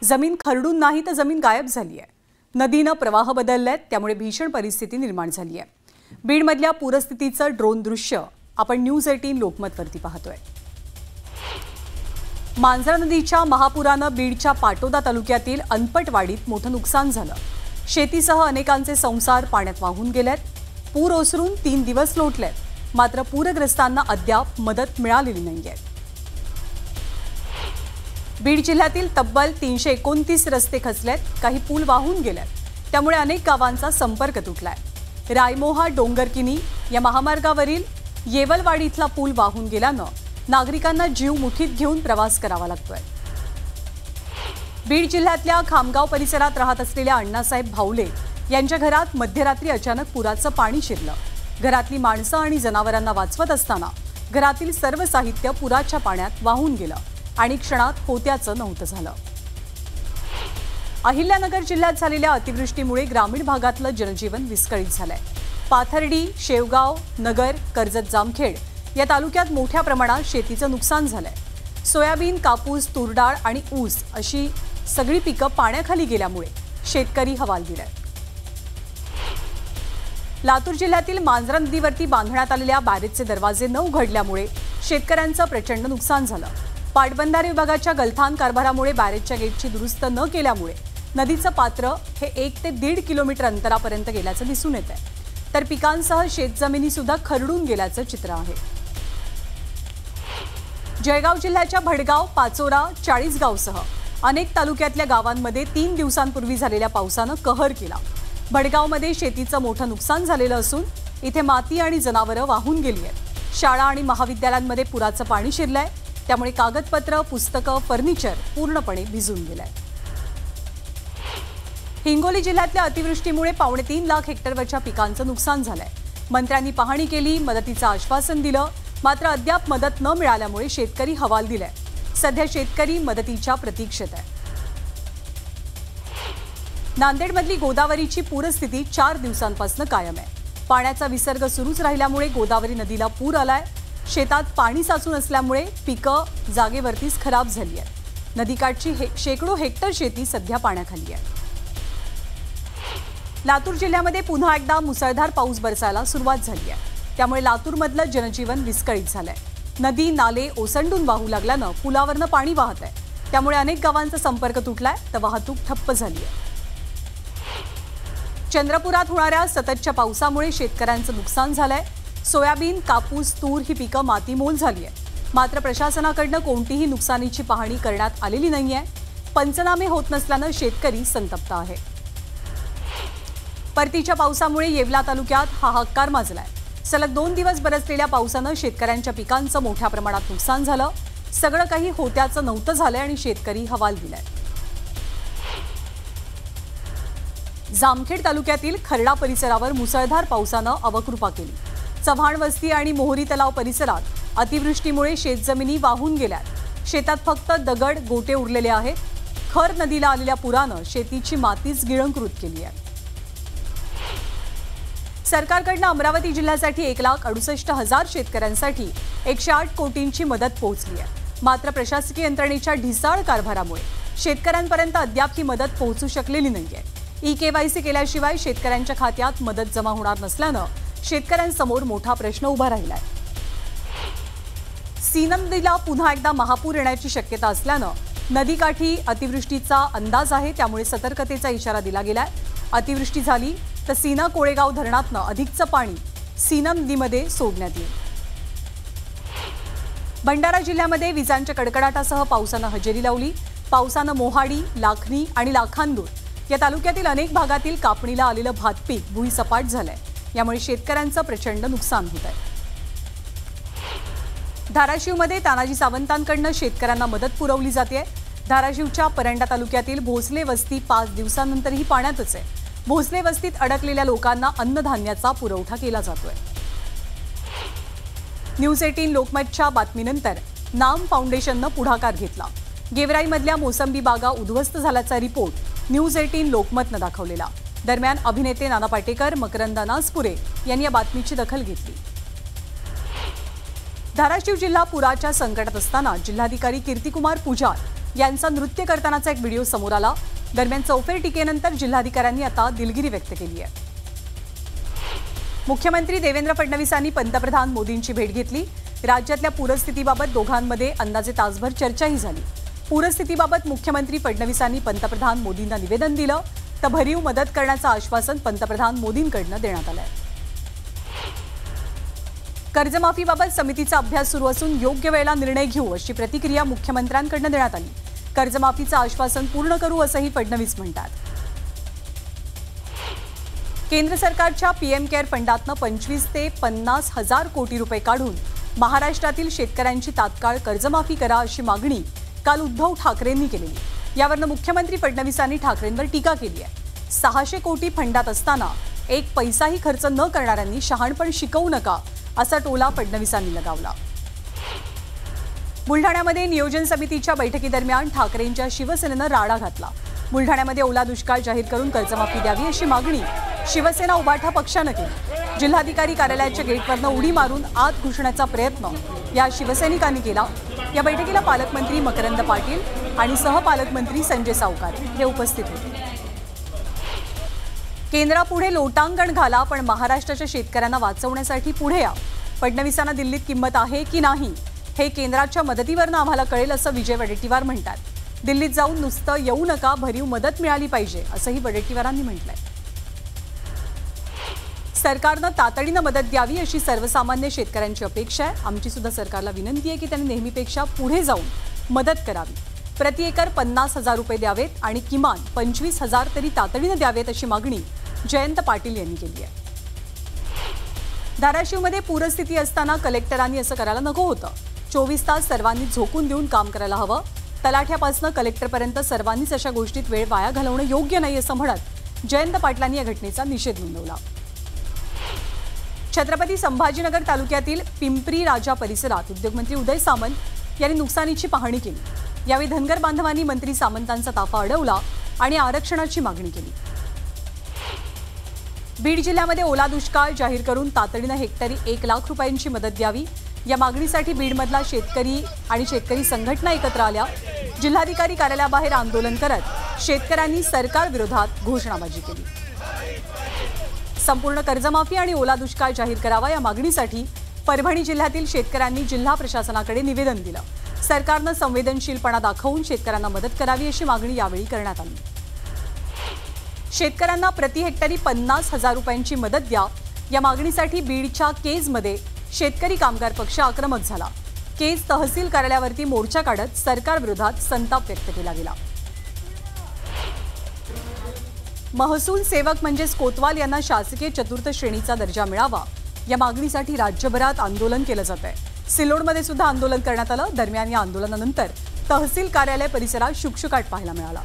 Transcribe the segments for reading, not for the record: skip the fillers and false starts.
जमीन खरडून नाही तर जमीन गायब झाली आहे। नदीनं प्रवाह बदललेत, त्यामुळे भीषण परिस्थिती निर्माण झाली आहे। बीडमधल्या पूरस्थितीचं ड्रोन दृश्य आपण न्यूज 18 लोकमतवरती पाहतोय। मांजरा नदीच्या महापुरानं बीडच्या पाटोदा तालुक्यातील अनपटवाडीत मोठं नुकसान झालं। शेतीसह अनेकांचे संसार पाण्यात वाहून गेलेत। पूर ओसरून 3 दिवस लोटलेत, मात्र पूरग्रस्तांना अद्याप मदत मिळालेली नाहीये। बीड जिल्ह्यातील तब्बल 329 रस्ते खचलेत, काही पूल वाहून गेलेत, त्यामुळे अनेक गावांचा संपर्क तुटलाय। रायमोहा डोंगरकिनी या महामार्गावरील येवलवाडी इथला पूल वाहून गेल्यानं नागरिकांना जीव मुठीत घेऊन प्रवास करावा लागतोय। बीड जिल्ह्यातल्या खामगाव परिसरात राहत असलेल्या अण्णासाहेब भावले यांच्या घरात मध्यरात्री अचानक पुराचं पाणी शिरलं। घरातली माणसं आणि जनावरांना वाचवत असताना घरातील सर्व साहित्य पुराच्या पाण्यात वाहून गेलं आणि क्षणात होत्याचं नव्हतं झालं। अहिल्यानगर जिल्ह्यात झालेल्या अतिवृष्टीमुळे ग्रामीण भागातलं जनजीवन विस्कळीत झालंय। पाथर्डी, शेवगाव, नगर, कर्जत, जामखेड या तालुक्यात मोठ्या प्रमाणात शेतीचं नुकसान झालंय। सोयाबीन, कापूस, तूरडाळ आणि ऊस अशी सगळी पिकं पाण्याखाली गेल्यामुळे शेतकरी हवालदिल आहेत। लातूर जिल्ह्यातील मांजरा नदीवरती बांधण्यात आलेल्या बॅरेजचे दरवाजे न उघडल्यामुळे शेतकऱ्यांचं प्रचंड नुकसान झालं। पाटबंधारे विभागाच्या गलथान कारभारामुळे बॅरेजच्या गेटची दुरुस्त न केल्यामुळे नदीचं पात्र हे 1 ते 1.5 किलोमीटर अंतरापर्यंत गेल्याचं दिसून येतंय, तर पिकांसह शेतजमिनी सुद्धा खरडून गेल्याचं चित्र आहे। जळगाव जिल्ह्याच्या भडगाव, पाचोरा, चाळीसगावसह अनेक तालुक्यातल्या गावांमध्ये 3 दिवसांपूर्वी झालेल्या पावसानं कहर केला। भडगावमध्ये शेतीचं मोठं नुकसान झालेलं असून इथे माती आणि जनावरं वाहून गेली आहेत। शाळा आणि महाविद्यालयांमध्ये पुराचं पाणी शिरलंय, त्यामुळे कागदपत्र, पुस्तकं, फर्निचर पूर्णपणे भिजून गेलंय। हिंगोली जिल्ह्यातल्या अतिवृष्टीमुळे 3.25 लाख हेक्टरवरच्या पिकांचं नुकसान झालंय। मंत्र्यांनी पाहणी केली, मदतीचं आश्वासन दिलं, मात्र अद्याप मदत न मिळाल्यामुळे शेतकरी हवालदिल आहे। सध्या शेतकरी मदतीच्या प्रतीक्षेत आहे। नांदेडमधली गोदावरीची पूरस्थिती 4 दिवसांपासून कायम आहे। पाण्याचा विसर्ग सुरूच राहिल्यामुळे गोदावरी नदीला पूर आलाय। शेतात पाणी साचून असल्यामुळे पिकं जागेवरतीच खराब झाली आहेत। नदीकाठची शेकडो हेक्टर शेती सध्या पाण्याखाली आहे। लातूर जिल्ह्यामध्ये पुन्हा एकदा मुसळधार पाऊस बरसायला सुरुवात झाली आहे, त्यामुळे लातूरमधलं जनजीवन विस्कळीत झालंय। नदी, नाले ओसंडून वाहू लागल्यानं पुलावरनं पाणी वाहत आहे, त्यामुळे अनेक गावांचा संपर्क तुटलाय, तर वाहतूक ठप्प झाली आहे। चंद्रपुरात होणाऱ्या सततच्या पावसामुळे शेतकऱ्यांचं नुकसान झालंय। सोयाबीन, कापूस, तूर ही पिकं मातीमोल झाली आहेत, मात्र प्रशासनाकडनं कोणतीही नुकसानीची पाहणी करण्यात आलेली नाहीये। पंचनामे होत नसल्यानं शेतकरी संतप्त आहे। परतीच्या पावसामुळे येवला तालुक्यात हाहाकार माजलाय। सलग 2 दिवस बरसलेल्या पावसानं शेतकऱ्यांच्या पिकांचं मोठ्या प्रमाणात नुकसान झालं। सगळं काही होत्याचं नव्हतं झालंय आणि शेतकरी हवालदिलाय। जामखेड तालुक्यातील खरडा परिसरावर मुसळधार पावसानं अवकृपा केली। चव्हाण वस्ती आणि मोहरी तलाव परिसरात अतिवृष्टीमुळे शेतजमिनी वाहून गेल्यात। शेतात फक्त दगड, गोटे उरलेले आहेत। खर नदीला आलेल्या पुरानं शेतीची मातीच गिळंकृत केली आहे। सरकारकडनं अमरावती जिल्ह्यासाठी 1,68,000 शेतकऱ्यांसाठी 108 कोटींची मदत पोहोचली आहे, मात्र प्रशासकीय यंत्रणेच्या ढिसाळ कारभारामुळे शेतकऱ्यांपर्यंत अद्याप ही मदत पोहोचू शकलेली नाहीये। ई-केवायसी केल्याशिवाय शेतकऱ्यांच्या खात्यात मदत जमा होणार नसल्यानं शेतकऱ्यांसमोर मोठा प्रश्न उभा राहिलाय। सीना नदीला पुन्हा एकदा महापूर येण्याची शक्यता असल्यानं नदीकाठी अतिवृष्टीचा अंदाज आहे, त्यामुळे सतर्कतेचा इशारा दिला गेलाय। अतिवृष्टी झाली तर सीना कोळेगाव धरणातनं अधिकचं पाणी सीना नदीमध्ये सोडण्यात येईल। भंडारा जिल्ह्यामध्ये विजांच्या कडकडाटासह पावसानं हजेरी लावली। पावसानं मोहाडी, लाखनी आणि लाखांदूर या तालुक्यातील अनेक भागातील कापणीला आलेलं भात पीक भुईसपाट झालंय, यामुळे शेतकऱ्यांचं प्रचंड नुकसान होत आहे। धाराशिवमध्ये तानाजी सावंतांकडनं शेतकऱ्यांना मदत पुरवली जाते। धाराशिवच्या परंडा तालुक्यातील भोसले वस्ती 5 दिवसांनंतरही पाण्यातच आहे। भोसले वस्तीत अडकलेल्या लोकांना अन्नधान्याचा पुरवठा केला जातोय। न्यूज 18 लोकमतच्या बातमीनंतर नाम फाउंडेशननं पुढाकार घेतला। गेवराईमधल्या मोसंबी बागा उद्ध्वस्त झाल्याचा रिपोर्ट न्यूज 18 लोकमतनं दाखवलेला। दरम्यान अभिनेते नाना पाटेकर, मकरंद नासपुरे यांनी या बातमीची दखल घेतली। धाराशिव जिल्हा पुराच्या संकटात असताना जिल्हाधिकारी कीर्तिकुमार पुजारी यांचा नृत्य करतानाचा एक व्हिडिओ समोर आला। दरम्यान चौफेर टीकेनंतर जिल्हाधिकाऱ्यांनी आता दिलगिरी व्यक्त केली आहे। मुख्यमंत्री देवेंद्र फडणवीसांनी पंतप्रधान मोदींची भेट घेतली। राज्यातल्या पूरस्थितीबाबत दोघांमध्ये अंदाजे तासभर चर्चाही झाली। पूरस्थितीबाबत मुख्यमंत्री फडणवीसांनी पंतप्रधान मोदींना निवेदन दिलं, तर भरीव मदत करण्याचं आश्वासन पंतप्रधान मोदींकडून देण्यात आलंय। कर्जमाफीबाबत समितीचा अभ्यास सुरू असून योग्य वेळेला निर्णय घेऊ अशी प्रतिक्रिया मुख्यमंत्र्यांकडून देण्यात आली। कर्जमाफीचं आश्वासन पूर्ण करू असंही फडणवीस म्हणतात। केंद्र सरकारच्या पीएम केअर फंडातनं 25 ते 50 हजार कोटी रुपये काढून महाराष्ट्रातील शेतकऱ्यांची तात्काळ कर्जमाफी करा अशी मागणी काल उद्धव ठाकरेंनी केली। यावरून मुख्यमंत्री फडणवीसांनी ठाकरेंवर टीका केली आहे। 600 कोटी फंडात असताना एक पैसाही खर्च न करणाऱ्यांनी शहाणपण शिकवू नका असा टोला फडणवीसांनी लगावला। बुलढाण्यामध्ये नियोजन समितीच्या बैठकीदरम्यान ठाकरेंच्या शिवसेनेनं राडा घातला। बुलढाण्यामध्ये ओला दुष्काळ जाहीर करून कर्जमाफी द्यावी अशी मागणी शिवसेना उभाठा पक्षानं केली। जिल्हाधिकारी कार्यालयाच्या गेटवरनं उडी मारून आत घुसण्याचा प्रयत्न या शिवसैनिकांनी केला। या बैठकीला पालकमंत्री मकरंद पाटील आणि सहपालकमंत्री संजय सावकार हे उपस्थित होते। केंद्रापुढे लोटांगण घाला, पण महाराष्ट्राच्या शेतकऱ्यांना वाचवण्यासाठी पुढे या। फडणवीसांना दिल्लीत किंमत आहे की नाही हे केंद्राच्या मदतीवरनं आम्हाला कळेल असं विजय वडेट्टीवार म्हणतात। दिल्लीत जाऊन नुसतं येऊ नका, भरीव मदत मिळाली पाहिजे असंही वडेट्टीवारांनी म्हटलंय। सरकारनं तातडीनं मदत द्यावी अशी सर्वसामान्य शेतकऱ्यांची अपेक्षा आहे। आमची सुद्धा सरकारला विनंती आहे की त्यांनी नेहमीपेक्षा पुढे जाऊन मदत करावी। प्रति एकर 50 हजार रुपये द्यावेत आणि किमान 25 हजार तरी तातडीनं द्यावेत अशी मागणी जयंत पाटील यांनी केली आहे। धाराशिवमध्ये पूरस्थिती असताना कलेक्टरांनी असं करायला नको होतं। 24 तास सर्वांनी झोकून देऊन काम करायला हवं। तलाठ्यापासून कलेक्टरपर्यंत सर्वांनीच अशा गोष्टीत वेळ वाया घालवणं योग्य नाही असं म्हणत जयंत पाटलांनी या घटनेचा निषेध नोंदवला। छत्रपती संभाजीनगर तालुक्यातील पिंपरी राजा परिसरात उद्योगमंत्री उदय सामंत यांनी नुकसानीची पाहणी केली। यावेळी धनगर बांधवांनी मंत्री सामंतांचा ताफा अडवला आणि आरक्षणाची मागणी केली। बीड जिल्ह्यामध्ये ओला दुष्काळ जाहीर करून तातडीनं हेक्टरी 1 लाख रुपयांची मदत द्यावी या मागणीसाठी बीडमधला शेतकरी आणि शेतकरी संघटना एकत्र आल्या। जिल्हाधिकारी कार्यालयाबाहेर आंदोलन करत शेतकऱ्यांनी सरकार विरोधात घोषणाबाजी केली। संपूर्ण कर्जमाफी आणि ओला दुष्काळ जाहीर करावा या मागणीसाठी परभणी जिल्ह्यातील शेतकऱ्यांनी जिल्हा प्रशासनाकडे निवेदन दिलं। सरकारनं संवेदनशीलपणा दाखवून शेतकऱ्यांना मदत करावी अशी मागणी यावेळी करण्यात आली। शेतकऱ्यांना प्रति हेक्टरी 50 हजार रुपयांची मदत द्या या मागणीसाठी बीडच्या केजमध्ये शेतकरी कामगार पक्ष आक्रमक झाला। केज तहसील कार्यालयावरती मोर्चा काढत सरकार विरोधात संताप व्यक्त केला गेला। महसूल सेवक म्हणजेच कोतवाल यांना शासकीय चतुर्थ श्रेणीचा दर्जा मिळावा या मागणीसाठी राज्यभरात आंदोलन केलं जात आहे। सिल्लोडमध्ये सुद्धा आंदोलन करण्यात आलं। दरम्यान या आंदोलनानंतर तहसील कार्यालय परिसरात शुकशुकाट पाहायला मिळाला।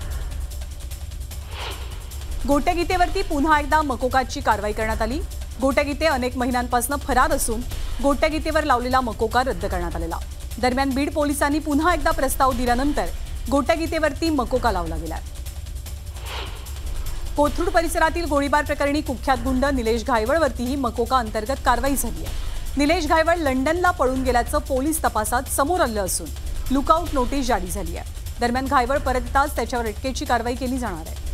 गोट्यागीतेवरती पुन्हा एकदा मकोकाची कारवाई करण्यात आली। गोट्यागीते अनेक महिन्यांपासून फरार असून गोट्यागीतेवर लावलेला मकोका रद्द करण्यात आलेला। दरम्यान बीड पोलिसांनी पुन्हा एकदा प्रस्ताव दिल्यानंतर गोट्यागीतेवरती मकोका लावला गेला। कोथरूड परिसरातील गोळीबार प्रकरणी कुख्यात गुंड निलेश घायवळवरतीही मकोका अंतर्गत कारवाई झाली आहे। निलेश घायवळ लंडनला पळून गेल्याचं पोलीस तपासात समोर आलं असून लुकआउट नोटीस जारी झाली आहे। दरम्यान घायवळ परत येताच त्याच्यावर अटकेची कारवाई केली जाणार आहे।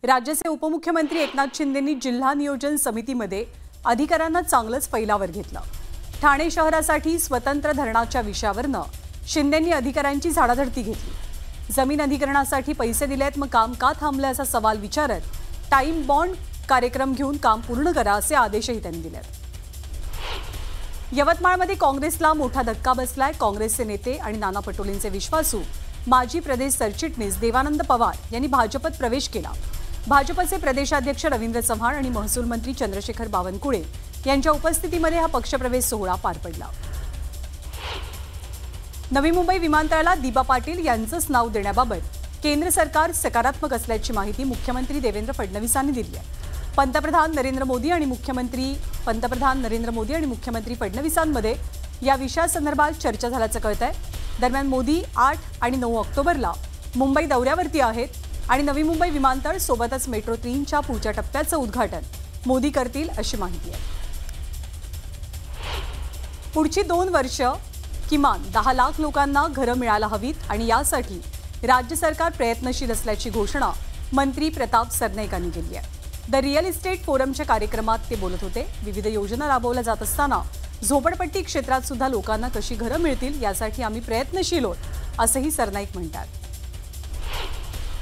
राज्याचे उपमुख्यमंत्री एकनाथ शिंदेंनी जिल्हा नियोजन समितीमध्ये अधिकाऱ्यांना चांगलंच फैलावर घेतलं। ठाणे शहरासाठी स्वतंत्र धरणाच्या विषयावरनं शिंदेंनी अधिकाऱ्यांची झाडाझडती घेतली। जमीन अधिग्रहणासाठी पैसे दिलेत, मग काम का थांबलं असा सवाल विचारत टाइम बॉन्ड कार्यक्रम घेऊन काम पूर्ण करा असे आदेशही त्यांनी दिले। यवतमाळमध्ये काँग्रेसला मोठा धक्का बसलाय। काँग्रेसचे नेते आणि नाना पटोलेंचे विश्वासू माजी प्रदेश सरचिटणीस देवानंद पवार यांनी भाजपत प्रवेश केला। भाजपचे प्रदेशाध्यक्ष रवींद्र चव्हाण आणि महसूल मंत्री चंद्रशेखर बावनकुळे यांच्या उपस्थितीमध्ये हा पक्षप्रवेश सोहळा पार पडला। नवी मुंबई विमानतळाला दिबा पाटील यांचंच नाव देण्याबाबत केंद्र सरकार सकारात्मक असल्याची माहिती मुख्यमंत्री देवेंद्र फडणवीसांनी दिली आहे। पंतप्रधान नरेंद्र मोदी आणि मुख्यमंत्री फडणवीसांमध्ये या विषयासंदर्भात चर्चा झाल्याचं कळतंय। दरम्यान मोदी 8 आणि 9 ऑक्टोबरला मुंबई दौऱ्यावरती आहेत आणि नवी मुंबई विमानतळ सोबतच मेट्रो 3च्या पुढच्या टप्प्याचं उद्घाटन मोदी करतील अशी माहिती आहे। पुढची 2 वर्ष किमान 10 लाख लोकांना घरं मिळायला हवीत आणि यासाठी राज्य सरकार प्रयत्नशील असल्याची घोषणा मंत्री प्रताप सरनाईकांनी केली आहे। द रिअल इस्टेट फोरमच्या कार्यक्रमात ते बोलत होते। विविध योजना राबवल्या जात असताना झोपडपट्टी क्षेत्रात सुद्धा लोकांना कशी घरं मिळतील यासाठी आम्ही प्रयत्नशील आहोत असंही सरनाईक म्हणतात।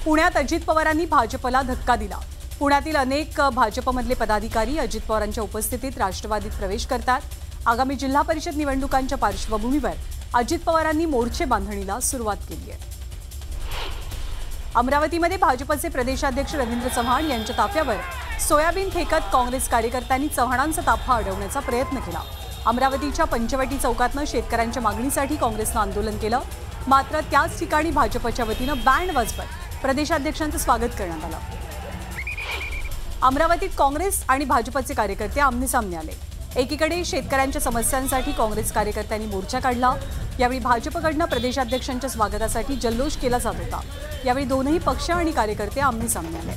पुण्यात अजित पवारांनी भाजपला धक्का दिला। पुण्यातील अनेक भाजपमधले पदाधिकारी अजित पवारांच्या उपस्थितीत राष्ट्रवादीत प्रवेश करतात। आगामी जिल्हा परिषद निवडणुकांच्या पार्श्वभूमीवर अजित पवारांनी मोर्चे बांधणीला सुरुवात केली आहे। अमरावतीमध्ये भाजपचे प्रदेशाध्यक्ष रवींद्र चव्हाण यांच्या ताफ्यावर सोयाबीन फेकत काँग्रेस कार्यकर्त्यांनी चव्हाणांचा ताफा अडवण्याचा प्रयत्न केला। अमरावतीच्या पंचवटी चौकातनं शेतकऱ्यांच्या मागणीसाठी काँग्रेसनं आंदोलन केलं, मात्र त्याच ठिकाणी भाजपच्या वतीनं बँड वाजवत प्रदेशाध्यक्षांचं स्वागत करण्यात आलं। अमरावतीत काँग्रेस आणि भाजपचे कार्यकर्ते आमनेसामने आले। एकीकडे शेतकऱ्यांच्या समस्यांसाठी काँग्रेस कार्यकर्त्यांनी मोर्चा काढला। यावेळी भाजपकडनं प्रदेशाध्यक्षांच्या स्वागतासाठी जल्लोष केला जात होता। यावेळी दोनही पक्ष आणि कार्यकर्ते आमनेसामने आले।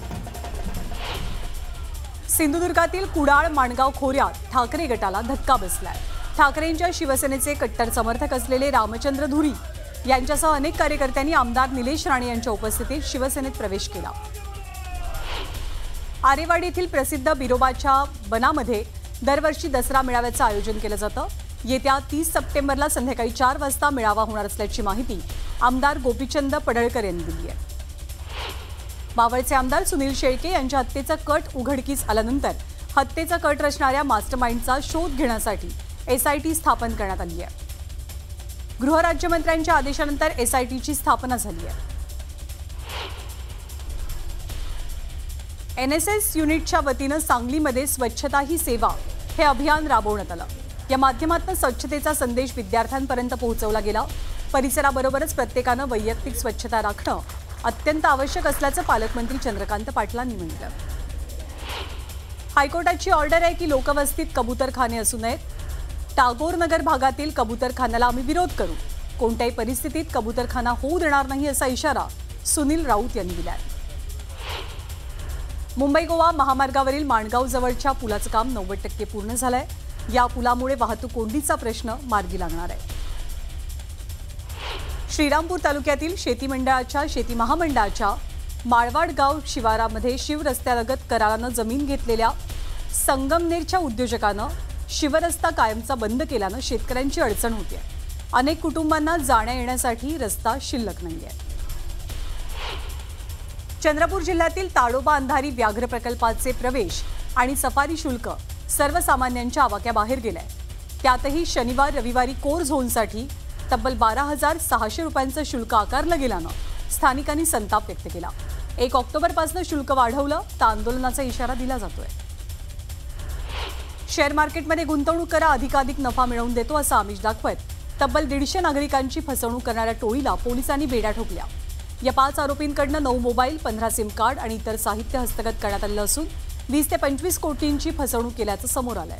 सिंधुदुर्गातील कुडाळ माणगाव खोऱ्यात ठाकरे गटाला धक्का बसलाय। ठाकरेंच्या शिवसेनेचे कट्टर समर्थक असलेले रामचंद्र धुरी यांच्यासह अनेक कार्यकर्त्यांनी आमदार निलेश राणे यांच्या उपस्थितीत शिवसेनेत प्रवेश केला। आरेवाड येथील प्रसिद्ध बिरोबाच्या बनामध्ये दरवर्षी दसरा मेळाव्याचं आयोजन केलं जातं। येत्या 30 सप्टेंबरला संध्याकाळी 4 वाजता मेळावा होणार असल्याची माहिती आमदार गोपीचंद पडळकर यांनी दिली आहे। मावळचे आमदार सुनील शेळके यांच्या हत्येचा कट उघडकीस आल्यानंतर हत्येचा कट रचणाऱ्या मास्टरमाइंडचा शोध घेण्यासाठी एसआयटी स्थापन करण्यात आली आहे। गृहराज्यमंत्र्यांच्या आदेशानंतर एसआयटीची स्थापना झाली आहे। एनएसएस युनिटच्या वतीनं सांगलीमध्ये स्वच्छता ही सेवा हे अभियान राबवण्यात आलं। या माध्यमातून स्वच्छतेचा संदेश विद्यार्थ्यांपर्यंत पोहोचवला गेला। परिसराबरोबरच प्रत्येकानं वैयक्तिक स्वच्छता राखणं अत्यंत आवश्यक असल्याचं पालकमंत्री चंद्रकांत पाटलांनी म्हटलं। हायकोर्टाची ऑर्डर आहे की लोकवस्तीत कबूतरखाने असू नयेत। टागोर नगर भागातील कबूतरखान्याला आम्ही विरोध करू। कोणत्याही परिस्थितीत कबूतरखाना होऊ देणार नाही असा इशारा सुनील राऊत यांनी दिला आहे। मुंबई गोवा महामार्गावरील माणगाव जवळच्या पुलाचं काम 90% पूर्ण झालंय। या पुलामुळे वाहतूक कोंडीचा प्रश्न मार्गी लागणार आहे। श्रीरामपूर तालुक्यातील शेती मंडळाच्या शेती महामंडळाच्या माळवाड गाव शिवारामध्ये शिवरस्त्यालगत करारानं जमीन घेतलेल्या संगमनेरच्या उद्योजकानं शिवरस्ता कायमचा बंद केल्यानं शेतकऱ्यांची अडचण होते। अनेक कुटुंबांना जाण्या येण्यासाठी रस्ता शिल्लक नाहीये। चंद्रपूर जिल्ह्यातील ताडोबा अंधारी व्याघ्र प्रकल्पाचे प्रवेश आणि सफारी शुल्क सर्वसामान्यांच्या आवाक्याबाहेर गेलंय। त्यातही शनिवार रविवारी कोर झोनसाठी तब्बल 12,600 रुपयांचं शुल्क आकारलं गेल्यानं स्थानिकांनी संताप व्यक्त केला। 1 ऑक्टोबरपासून शुल्क वाढवलं तर आंदोलनाचा इशारा दिला जातोय। शेअर मार्केटमध्ये गुंतवणूक करा, अधिकाधिक नफा मिळवून देतो असं आमिष दाखवत तब्बल 150 नागरिकांची फसवणूक करणाऱ्या टोळीला पोलिसांनी बेड्या ठोकल्या। या 5 आरोपींकडनं 9 मोबाईल, 15 सिम कार्ड आणि इतर साहित्य हस्तगत करण्यात आलं असून 20 ते 25 कोटींची फसवणूक केल्याचं समोर आलंय।